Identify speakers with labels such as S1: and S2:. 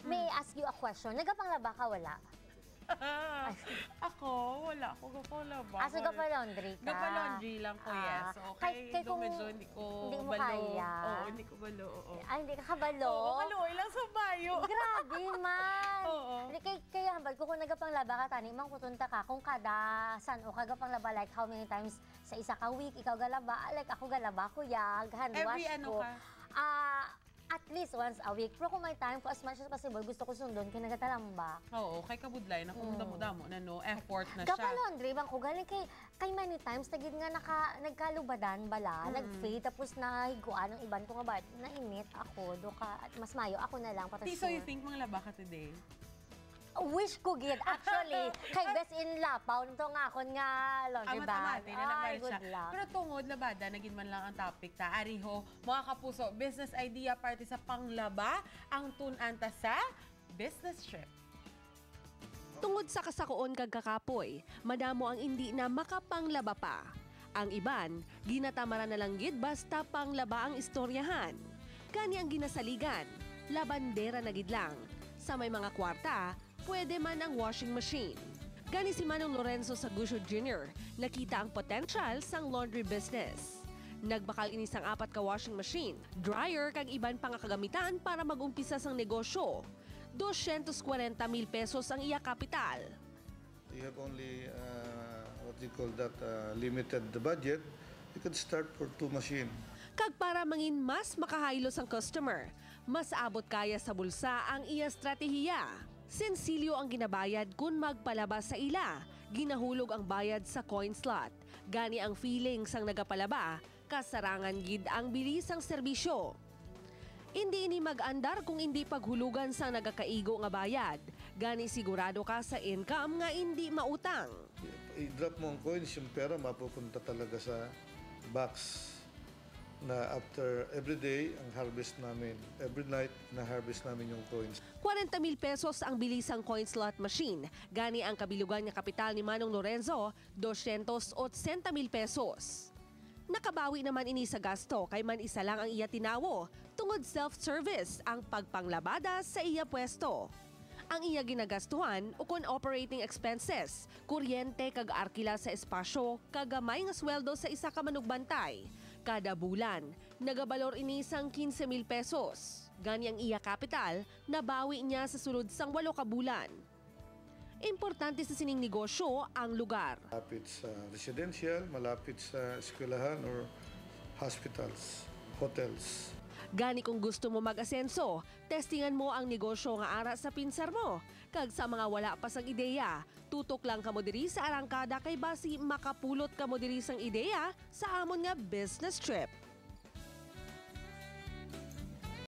S1: may I ask you a question? Nagapanglaba ka, wala?
S2: Ako, wala ako gapalaba.
S1: So gapa-laundry ka?
S2: Gapa-laundry lang ko, yes. So, okay, medyo hindi ko
S1: hindi mo
S2: balo.
S1: kaya.
S2: Oo, hindi ko balo. Oo.
S1: Ay, hindi ka kabalo?
S2: Oo, kaluoy lang sa bayo.
S1: Grabe man.
S2: Oo.
S1: Kaya hambal ko kung nagapanglaba ka, tani, mang kutunta ka kung kada san o kagapanglaba, like how many times sa isa ka week, ikaw galaba, like ako galaba, kuya, hand wash ko. At least once a week. Pero kung may time ko, as much as possible, gusto ko sundon, kaya nagatalamba.
S2: Oo, kay kabudlay na kung damo-damo na no, effort na siya.
S1: Gapa-laundry, bang ko galing kay many times, tagid nga nagkalubadan bala, nag-fade, tapos nahiguan ng iban ko nga ba, nainit ako, at mas mayo, ako na lang.
S2: So you think manglaba ka today?
S1: Wish ko gid actually kay best in Lapaw nito nga akon nga laundry bag.
S2: Ay, good luck. Pero tungod labada naging man lang ang topic ta. Ariho, mga kapuso, business idea party sa panglaba ang tunanta sa business trip.
S3: Tungod sa kasakoon kag kakapoy, madamo ang hindi na makapanglaba pa. Ang iban, ginatamaran na lang gid basta panglaba ang istoryahan. Kani ang ginasaligan, labandera na gid lang. Sa may mga kwarta, pwede man ang washing machine. Gani si Manong Lorenzo Sagusio Jr. nakita ang potential sang laundry business. Nagbakal ini sang 4 ka washing machine, dryer kag iban pa nga kagamitan para mag-umpisa sang negosyo. 240,000 pesos ang iya kapital.
S4: You have only what you call that limited budget. You could start for 2 machines.
S3: Kag para mangin mas makahaylos ang customer, mas abot kaya sa bulsa ang iya stratehiya. Sensilyo ang ginabayad kung magpalabas sa ila. Ginahulog ang bayad sa coin slot. Gani ang feeling sang nagapalaba, kasarangan gid ang bilisang serbisyo. Hindi ini mag-andar kung hindi paghulugan sang nagakaigo nga bayad. Gani sigurado ka sa income nga hindi mautang.
S4: I-drop mo ang coins, yung pera mapupunta talaga sa box. Na after every day, ang harvest namin, every night na harvest namin yung coins.
S3: 40,000 pesos ang bilisang coin slot machine. Gani ang kabilugan nga kapital ni Manong Lorenzo, 280,000 pesos. Nakabawi naman ini sa gasto kay man isa lang ang iya tinawo, tungod self-service ang pagpanglabada sa iya pwesto. Ang iya ginagastuhan ukon operating expenses, kuryente kag arkila sa espasyo, kagamay nga sweldo sa isa ka manugbantay. Kada bulan, nagabalor ini sang 15,000 pesos. Gani ang iya kapital, nabawi niya sa sulod sang 8 ka bulan. Importante sa sining negosyo ang lugar.
S4: Malapit sa residential, malapit sa eskwelahan or hospitals, hotels.
S3: Gani kung gusto mo mag-asenso, testingan mo ang negosyo nga ara sa pinsar mo. Kag sa mga wala pa sang ideya, tutok lang kamo diri sa arangkada kay basi makapulot kamo diri sang ideya sa amon nga business trip.